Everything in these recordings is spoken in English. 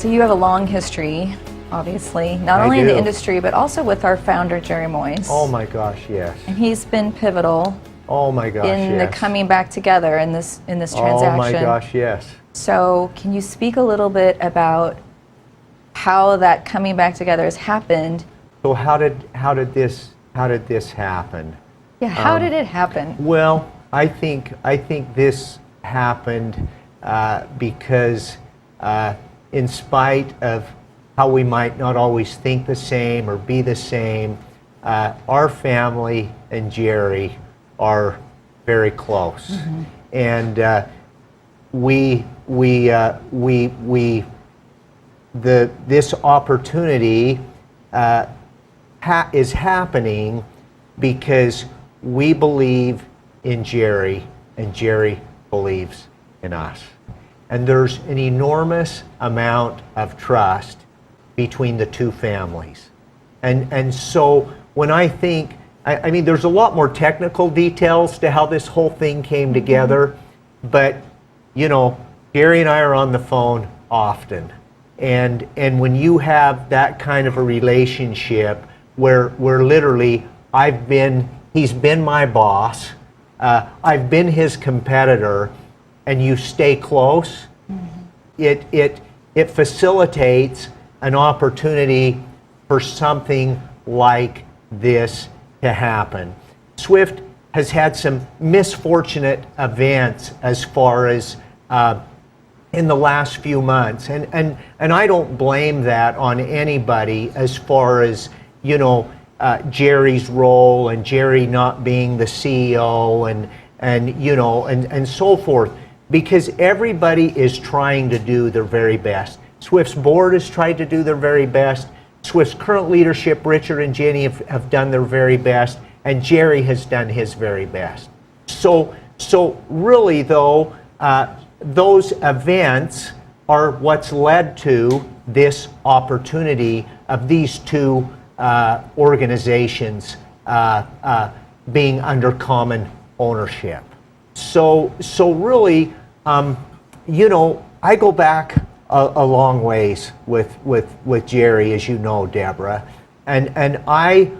So you have a long history, obviously, not only in the industry, but also with our founder, Jerry Moyes. Oh my gosh, yes. And he's been pivotal. Oh my gosh, in the coming back together in this transaction. Oh my gosh, yes. So can you speak a little bit about how that coming back together has happened? So how did this happen? Yeah, how did it happen? Well, I think this happened because in spite of how we might not always think the same or be the same, our family and Jerry are very close, and this opportunity is happening because we believe in Jerry and Jerry believes in us, and there's an enormous amount of trust between the two families, and so when I think, I mean, there's a lot more technical details to how this whole thing came together, but, you know, Gary and I are on the phone often. And when you have that kind of a relationship where literally he's been my boss, I've been his competitor, and you stay close, it facilitates an opportunity for something like this to happen. Swift has had some misfortunate events as far as in the last few months, and I don't blame that on anybody as far as, you know, Jerry's role and Jerry not being the CEO and you know and so forth, because everybody is trying to do their very best. Swift's board has tried to do their very best. Swift's current leadership, Richard and Jenny, have done their very best, and Jerry has done his very best. So really, though, those events are what's led to this opportunity of these two organizations being under common ownership. So really, you know, I go back a long ways with Jerry, as you know, Deborah, and I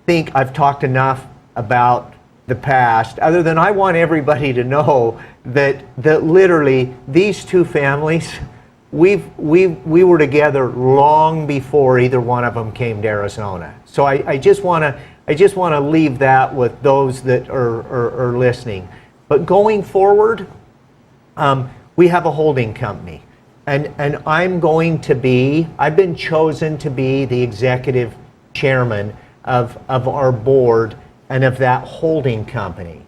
think I've talked enough about the past, other than I want everybody to know that literally these two families, we were together long before either one of them came to Arizona. So I just want to leave that with those that are listening. But going forward, we have a holding company. And I've been chosen to be the executive chairman of our board and of that holding company.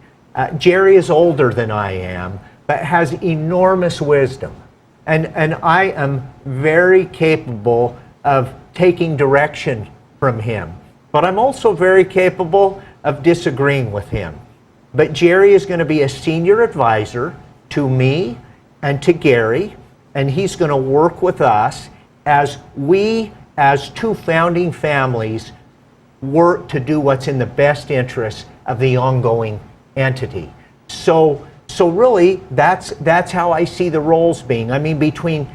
Jerry is older than I am, but has enormous wisdom. And I am very capable of taking direction from him. But I'm also very capable of disagreeing with him. But Jerry is going to be a senior advisor to me and to Gary, and he's going to work with us as we, as two founding families, work to do what's in the best interest of the ongoing entity. So really, that's how I see the roles being. I mean, between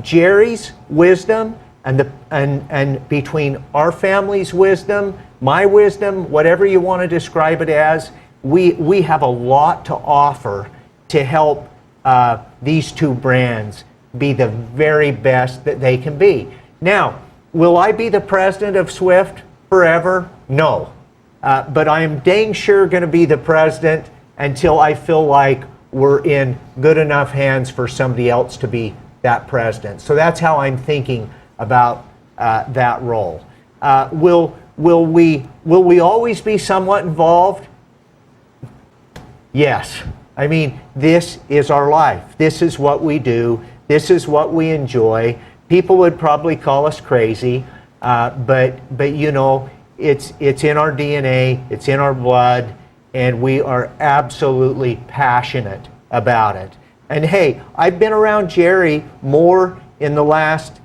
Jerry's wisdom and between our family's wisdom, my wisdom, whatever you want to describe it as, we have a lot to offer to help these two brands be the very best that they can be. Now, will I be the president of Swift forever? No. But I am dang sure going to be the president until I feel like we're in good enough hands for somebody else to be that president. So that's how I'm thinking about that role. Will we always be somewhat involved? Yes. I mean, this is our life. This is what we do. This is what we enjoy. People would probably call us crazy, but you know, it's in our DNA, it's in our blood, and we are absolutely passionate about it. And hey, I've been around Jerry more in the last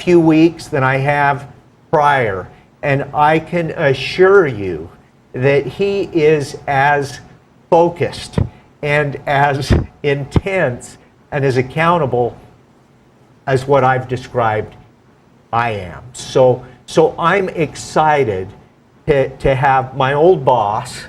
few weeks than I have prior, and I can assure you that he is as focused and as intense and as accountable as what I've described I am. So I'm excited to have my old boss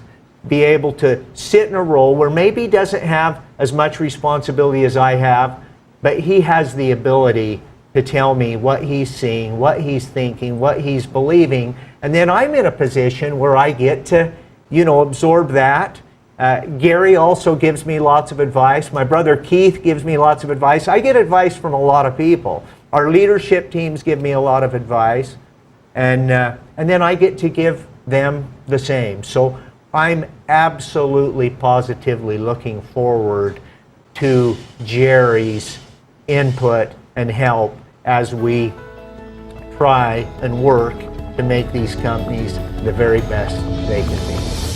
be able to sit in a role where maybe he doesn't have as much responsibility as I have, but he has the ability to tell me what he's seeing, what he's thinking, what he's believing, and then I'm in a position where I get to, absorb that. Gary also gives me lots of advice. My brother Keith gives me lots of advice. I get advice from a lot of people. Our leadership teams give me a lot of advice, and then I get to give them the same. So I'm absolutely positively looking forward to Jerry's input and help as we try and work to make these companies the very best they can be.